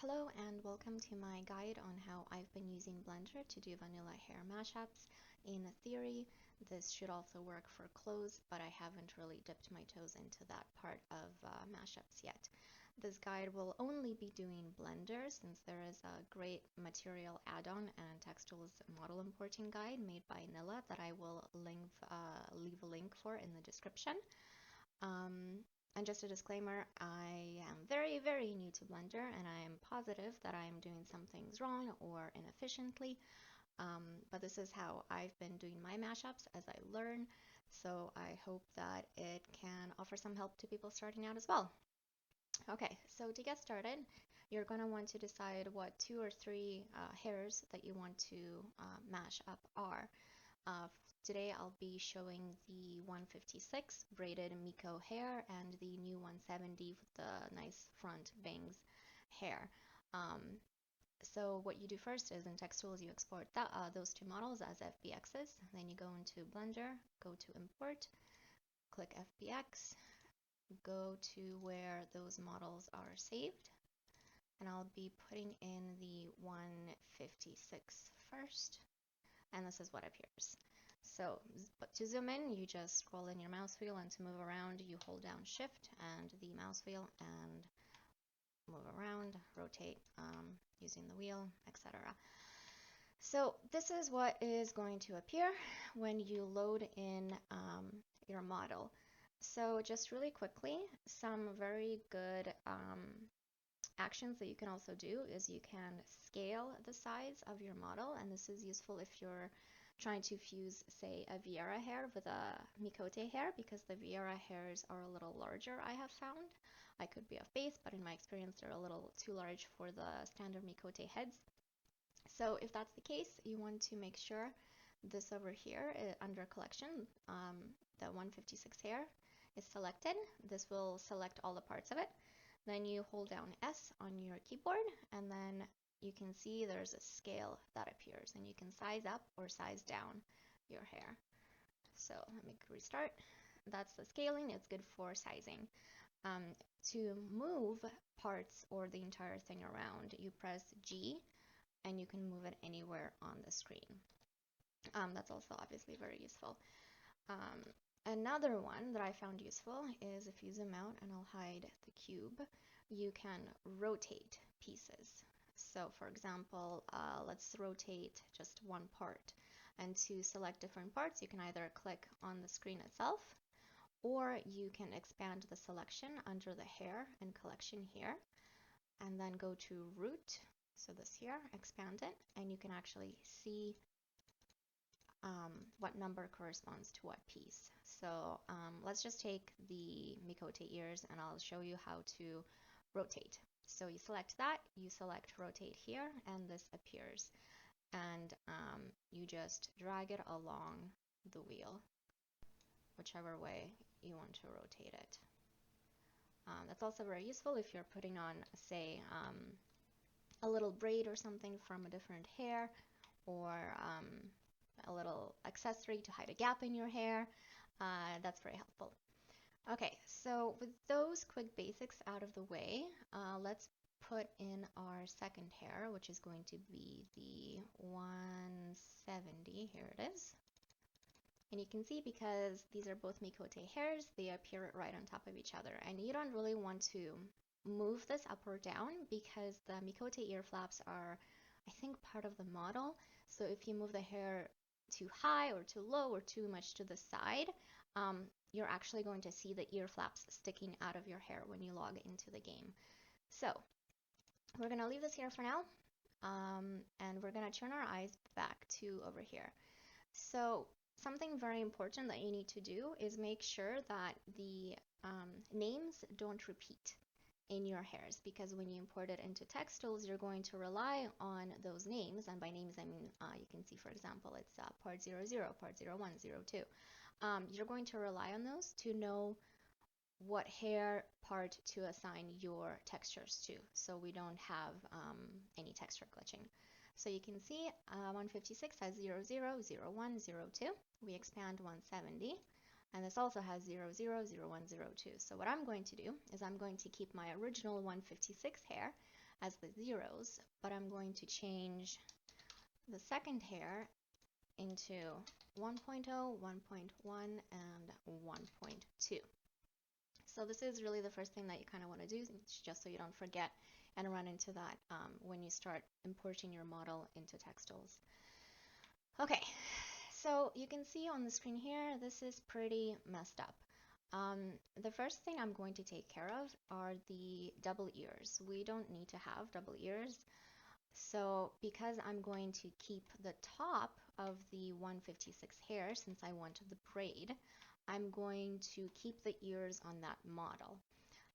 Hello and welcome to my guide on how I've been using Blender to do vanilla hair mashups. In theory, this should also work for clothes, but I haven't really dipped my toes into that part of mashups yet. This guide will only be doing Blender since there is a great material add-on and textiles model importing guide made by Nilla that I will leave a link for in the description. And just a disclaimer, I am very, very new to Blender and I am positive that I am doing some things wrong or inefficiently. But this is how I've been doing my mashups as I learn. So I hope that it can offer some help to people starting out as well. Okay, so to get started, you're going to want to decide what 2 or 3 hairs that you want to mash up are. Today I'll be showing the 156 braided Miko hair and the new 170 with the nice front bangs hair. So what you do first is in Text Tools you export those 2 models as FBXs. Then you go into Blender, go to Import, click FBX, go to where those models are saved. And I'll be putting in the 156 first. And this is what appears. So, but to zoom in, you just scroll in your mouse wheel, and to move around, you hold down Shift and the mouse wheel and move around, rotate using the wheel, etc. So this is what is going to appear when you load in your model. So just really quickly, some very good actions that you can also do is you can scale the size of your model, and this is useful if you're trying to fuse, say, a Vieira hair with a Mikote hair, because the Vieira hairs are a little larger, I have found. I could be off base, but in my experience, they're a little too large for the standard Mikote heads. So if that's the case, you want to make sure this over here under collection, the 156 hair is selected. This will select all the parts of it. Then you hold down S on your keyboard, and then you can see there's a scale that appears, and you can size up or size down your hair. So let me restart. That's the scaling. It's good for sizing. To move parts or the entire thing around, you press G, and you can move it anywhere on the screen. That's also obviously very useful. Another one that I found useful is if you zoom out, and I'll hide the cube, you can rotate pieces. So for example, let's rotate just one part. And to select different parts, you can either click on the screen itself, or you can expand the selection under the hair and collection here, and then go to root, so this here, expand it, and you can actually see what number corresponds to what piece. So let's just take the Mikote ears, and I'll show you how to rotate. So you select that, you select rotate here, and this appears. And you just drag it along the wheel, whichever way you want to rotate it. That's also very useful if you're putting on, say, a little braid or something from a different hair, or a little accessory to hide a gap in your hair. That's very helpful. Okay, so with those quick basics out of the way, let's put in our second hair, which is going to be the 170. Here it is. And you can see, because these are both Mikote hairs, they appear right on top of each other. And you don't really want to move this up or down, because the Mikote ear flaps are, I think, part of the model. So if you move the hair too high or too low or too much to the side, you're actually going to see the ear flaps sticking out of your hair when you log into the game. So we're going to leave this here for now, and we're going to turn our eyes back to over here. So something very important that you need to do is make sure that the names don't repeat in your hairs, because when you import it into Text Tools, you're going to rely on those names, and by names I mean you can see, for example, it's part 00, part 01, 02. You're going to rely on those to know what hair part to assign your textures to, so we don't have any texture glitching. So you can see 156 has 00, 01, 02. We expand 170. And this also has 00, 01, 02. So what I'm going to do is I'm going to keep my original 156 hair, as the zeros, but I'm going to change the second hair into 1.0, 1.1, and 1.2. So this is really the first thing that you kind of want to do, just so you don't forget and run into that when you start importing your model into Textiles. Okay, so you can see on the screen here, this is pretty messed up. The first thing I'm going to take care of are the double ears. We don't need to have double ears. So because I'm going to keep the top of the 156 hair, since I want the braid, I'm going to keep the ears on that model.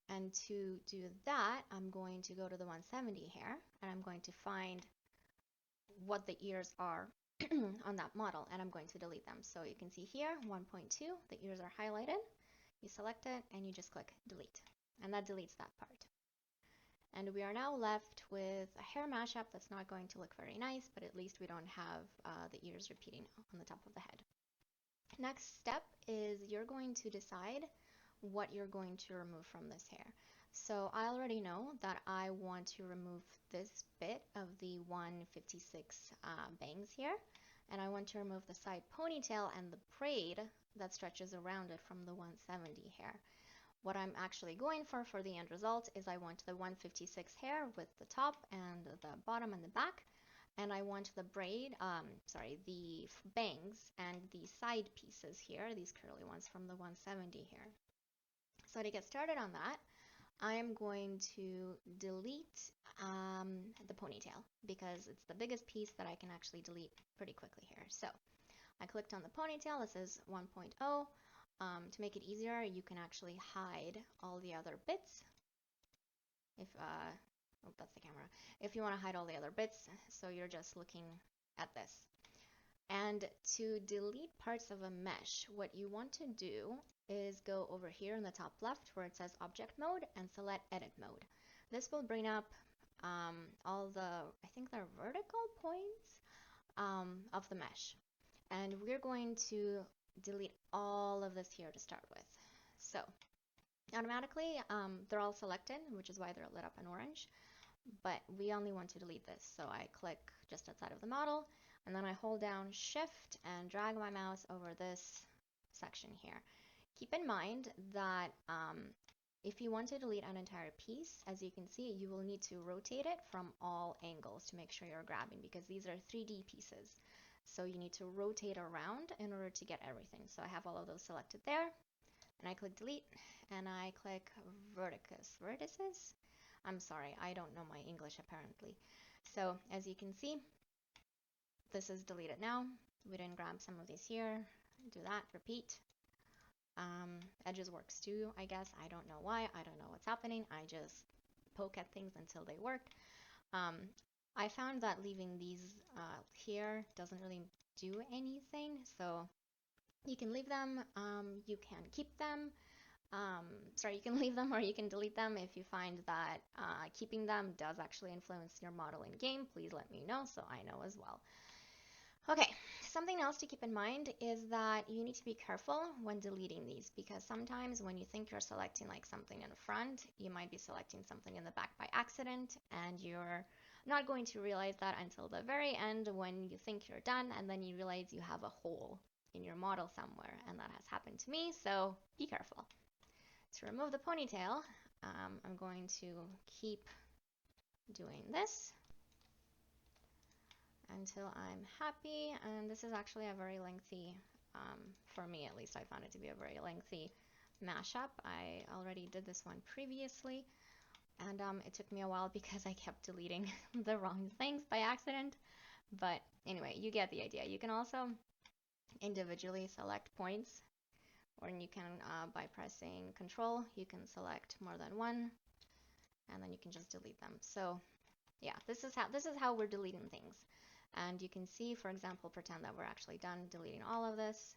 And to do that, I'm going to go to the 170 hair, and I'm going to find what the ears are on that model, and I'm going to delete them. So you can see here, 1.2, the ears are highlighted. You select it, and you just click delete, and that deletes that part. And we are now left with a hair mashup that's not going to look very nice, but at least we don't have the ears repeating on the top of the head. Next step is you're going to decide what you're going to remove from this hair. So I already know that I want to remove this bit of the 156 bangs here, and I want to remove the side ponytail and the braid that stretches around it from the 170 hair. What I'm actually going for the end result is I want the 156 hair with the top and the bottom and the back, and I want the braid, the bangs and the side pieces here, these curly ones from the 170 hair. So to get started on that, I'm going to delete the ponytail because it's the biggest piece that I can actually delete pretty quickly here. So I clicked on the ponytail, it says 1.0. To make it easier, you can actually hide all the other bits. If, oh, that's the camera. If you want to hide all the other bits, so you're just looking at this. And to delete parts of a mesh, what you want to do is go over here in the top left where it says Object Mode and select Edit Mode. This will bring up all the, I think they're vertical points of the mesh. And we're going to delete all of this here to start with. So automatically they're all selected, which is why they're lit up in orange, but we only want to delete this. So I click just outside of the model, and then I hold down Shift and drag my mouse over this section here. Keep in mind that if you want to delete an entire piece, as you can see, you will need to rotate it from all angles to make sure you're grabbing, because these are 3D pieces. So you need to rotate around in order to get everything. So I have all of those selected there, and I click delete, and I click vertices. I'm sorry, I don't know my English apparently. So as you can see, this is deleted now. We didn't grab some of these here. Do that, repeat. Edges works too, I guess. I don't know why. I don't know what's happening. I just poke at things until they work. I found that leaving these here doesn't really do anything, so you can leave them, you can keep them, you can leave them or you can delete them. If you find that keeping them does actually influence your model in game, please let me know so I know as well. Okay, something else to keep in mind is that you need to be careful when deleting these, because sometimes when you think you're selecting like something in the front, you might be selecting something in the back by accident, and you're not going to realize that until the very end when you think you're done, and then you realize you have a hole in your model somewhere, and that has happened to me, so be careful. To remove the ponytail, I'm going to keep doing this until I'm happy, and this is actually a very lengthy, for me at least, I found it to be a very lengthy mashup. I already did this one previously, and it took me a while because I kept deleting the wrong things by accident, but anyway, you get the idea. You can also individually select points, or you can, by pressing Control, you can select more than one, and then you can just delete them. So yeah, this is how we're deleting things. And you can see, for example, pretend that we're actually done deleting all of this.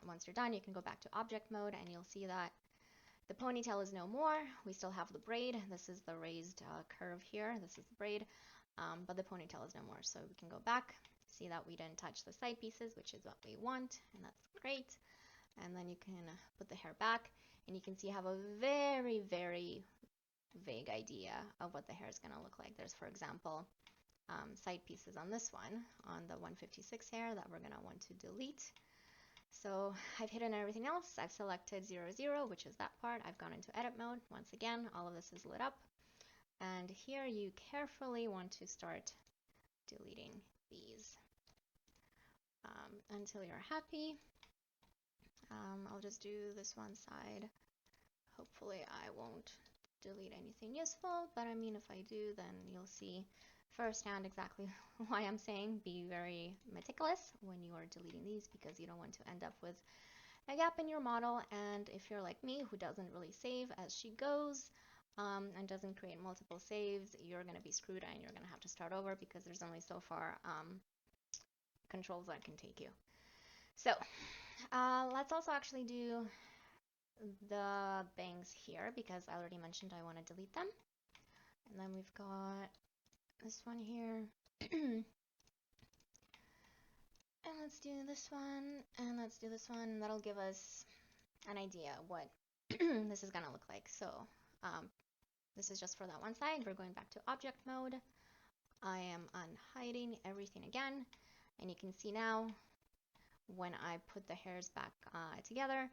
Once you're done, you can go back to Object Mode, and you'll see that the ponytail is no more. We still have the braid. This is the raised curve here. This is the braid, but the ponytail is no more. So we can go back, see that we didn't touch the side pieces, which is what we want, and that's great. And then you can put the hair back, and you can see you have a very, very vague idea of what the hair is going to look like. There's, for example, side pieces on this one, on the 156 hair that we're going to want to delete. So I've hidden everything else. I've selected 0, 0, which is that part. I've gone into edit mode. Once again, all of this is lit up. And here you carefully want to start deleting these until you're happy. I'll just do this one side. Hopefully I won't delete anything useful, but I mean, if I do, then you'll see firsthand exactly why I'm saying be very meticulous when you are deleting these, because you don't want to end up with a gap in your model. And if you're like me, who doesn't really save as she goes, and doesn't create multiple saves, you're going to be screwed and you're going to have to start over, because there's only so far controls that can take you. So let's also actually do the bangs here, because I already mentioned I want to delete them. And then we've got this one here. And let's do this one, and let's do this one. That'll give us an idea what this is gonna look like. So this is just for that one side. We're going back to object mode. I am unhiding everything again, and you can see now when I put the hairs back together,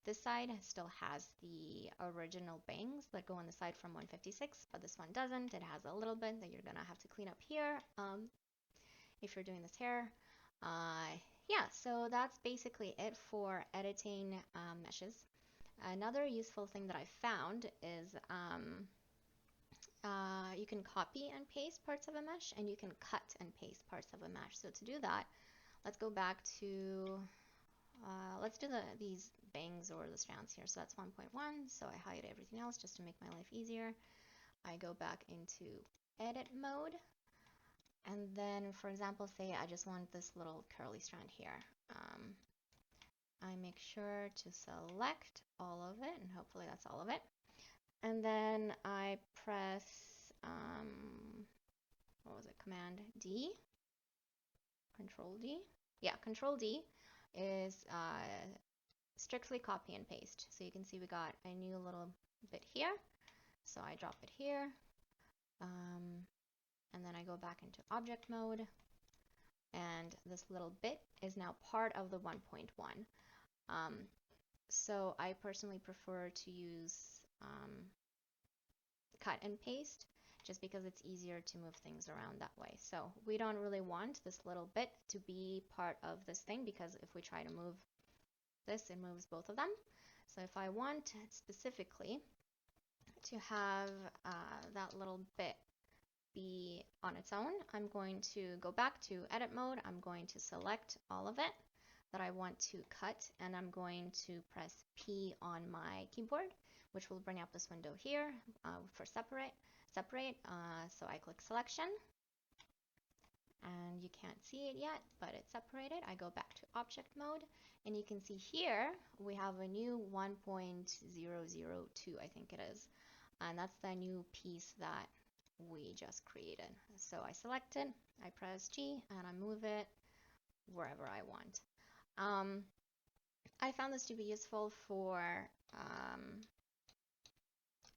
this side still has the original bangs that go on the side from 156, but this one doesn't. It has a little bit that you're gonna have to clean up here if you're doing this hair. Yeah, so that's basically it for editing meshes. Another useful thing that I found is you can copy and paste parts of a mesh, and you can cut and paste parts of a mesh. So to do that, let's go back to, let's do these bangs or the strands here. So that's 1.1, so I hide everything else just to make my life easier. I go back into edit mode. And then, for example, say I just want this little curly strand here. I make sure to select all of it, and hopefully that's all of it. And then I press, what was it, Command D? Control D? Yeah, Control D is strictly copy and paste. So you can see we got a new little bit here. So I drop it here. And then I go back into object mode, and this little bit is now part of the 1.1. So I personally prefer to use cut and paste, just because it's easier to move things around that way. So we don't really want this little bit to be part of this thing, because if we try to move this, it moves both of them. So if I want specifically to have that little bit be on its own, I'm going to go back to edit mode. I'm going to select all of it that I want to cut, and I'm going to press P on my keyboard, which will bring up this window here for separate. So I click selection, and you can't see it yet, but it's separated. I go back to object mode, and you can see here we have a new 1.002, I think it is, and that's the new piece that we just created. So I select it, I press G, and I move it wherever I want. I found this to be useful for,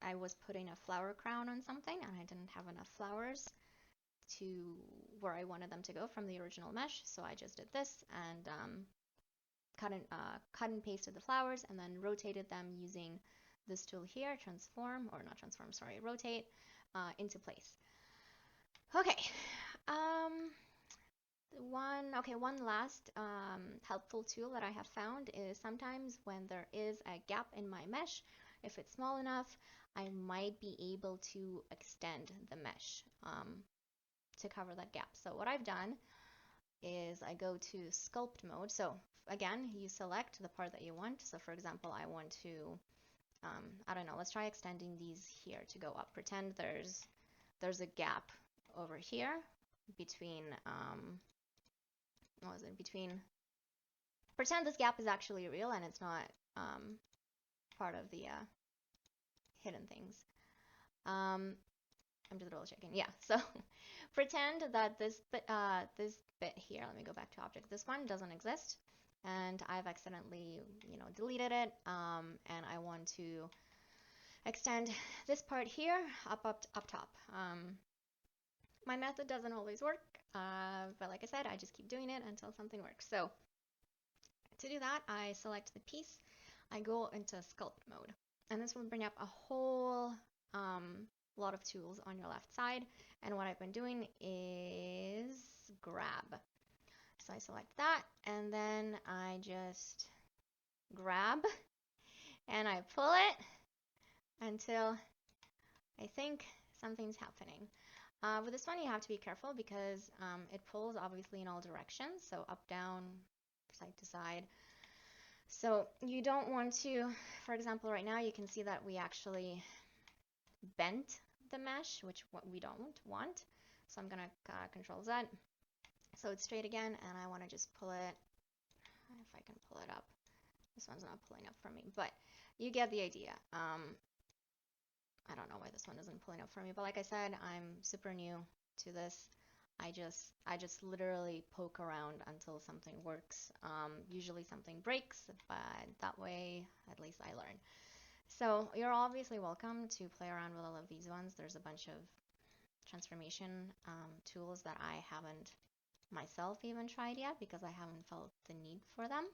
I was putting a flower crown on something, and I didn't have enough flowers to where I wanted them to go from the original mesh, so I just did this and cut and pasted the flowers, and then rotated them using this tool here, rotate, into place. Okay, one last helpful tool that I have found is sometimes when there is a gap in my mesh, if it's small enough, I might be able to extend the mesh to cover that gap. So what I've done is I go to sculpt mode. So again, you select the part that you want. So for example, I want to, I don't know, let's try extending these here to go up. Pretend there's a gap over here between, pretend this gap is actually real and it's not part of the hidden things. I'm just double checking. Yeah, so pretend that this bit here, let me go back to object. This one doesn't exist, and I've accidentally, deleted it, and I want to extend this part here up top. My method doesn't always work, but like I said, I just keep doing it until something works. So to do that, I select the piece, I go into sculpt mode, and this will bring up a whole lot of tools on your left side. And what I've been doing is grab. So I select that, and then I just grab and I pull it until I think something's happening. With this one, you have to be careful because it pulls obviously in all directions, so up, down, side to side. So you don't want to, for example, right now you can see that we actually bent the mesh, which we don't want. So I'm gonna Control Z, so it's straight again, and I want to just pull it. If I can pull it up, this one's not pulling up for me, but you get the idea. I don't know why this one isn't pulling up for me, but like I said, I'm super new to this. I just literally poke around until something works. Usually something breaks, but that way at least I learn. So you're obviously welcome to play around with all of these ones. There's a bunch of transformation tools that I haven't myself even tried yet because I haven't felt the need for them.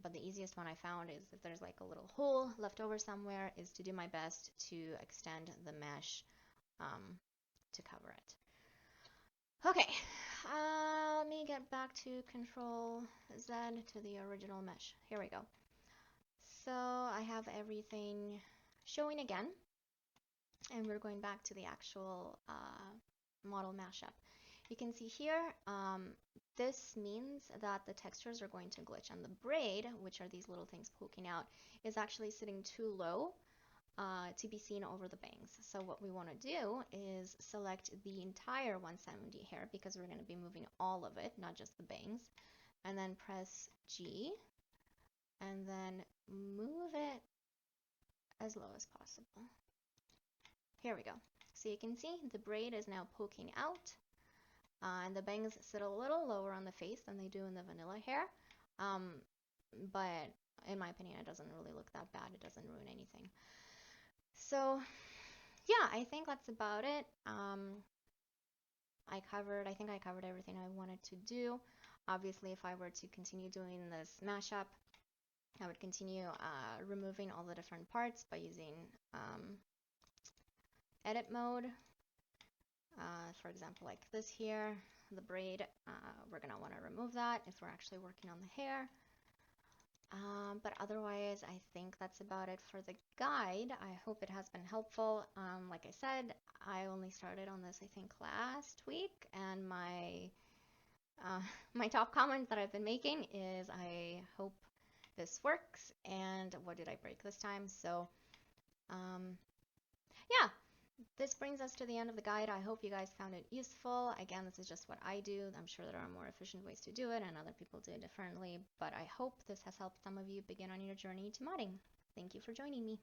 But the easiest one I found is if there's like a little hole left over somewhere, is to do my best to extend the mesh to cover it. Okay, let me get back to Control Z to the original mesh. Here we go. So I have everything showing again, and we're going back to the actual model mashup. You can see here, this means that the textures are going to glitch, and the braid, which are these little things poking out, is actually sitting too low to be seen over the bangs. So what we want to do is select the entire 170 hair because we're going to be moving all of it, not just the bangs, and then press G, and then move it as low as possible. Here we go. So you can see the braid is now poking out. And the bangs sit a little lower on the face than they do in the vanilla hair. But in my opinion, it doesn't really look that bad. It doesn't ruin anything. So yeah, I think that's about it. I think I covered everything I wanted to do. Obviously, if I were to continue doing this mashup, I would continue removing all the different parts by using edit mode. For example, like this here, the braid, we're going to want to remove that if we're actually working on the hair. But otherwise, I think that's about it for the guide. I hope it has been helpful. Like I said, I only started on this, I think, last week, and my top comment that I've been making is I hope this works, and what did I break this time? So, yeah. This brings us to the end of the guide. I hope you guys found it useful. Again, this is just what I do. I'm sure there are more efficient ways to do it and other people do it differently, but I hope this has helped some of you begin on your journey to modding. Thank you for joining me.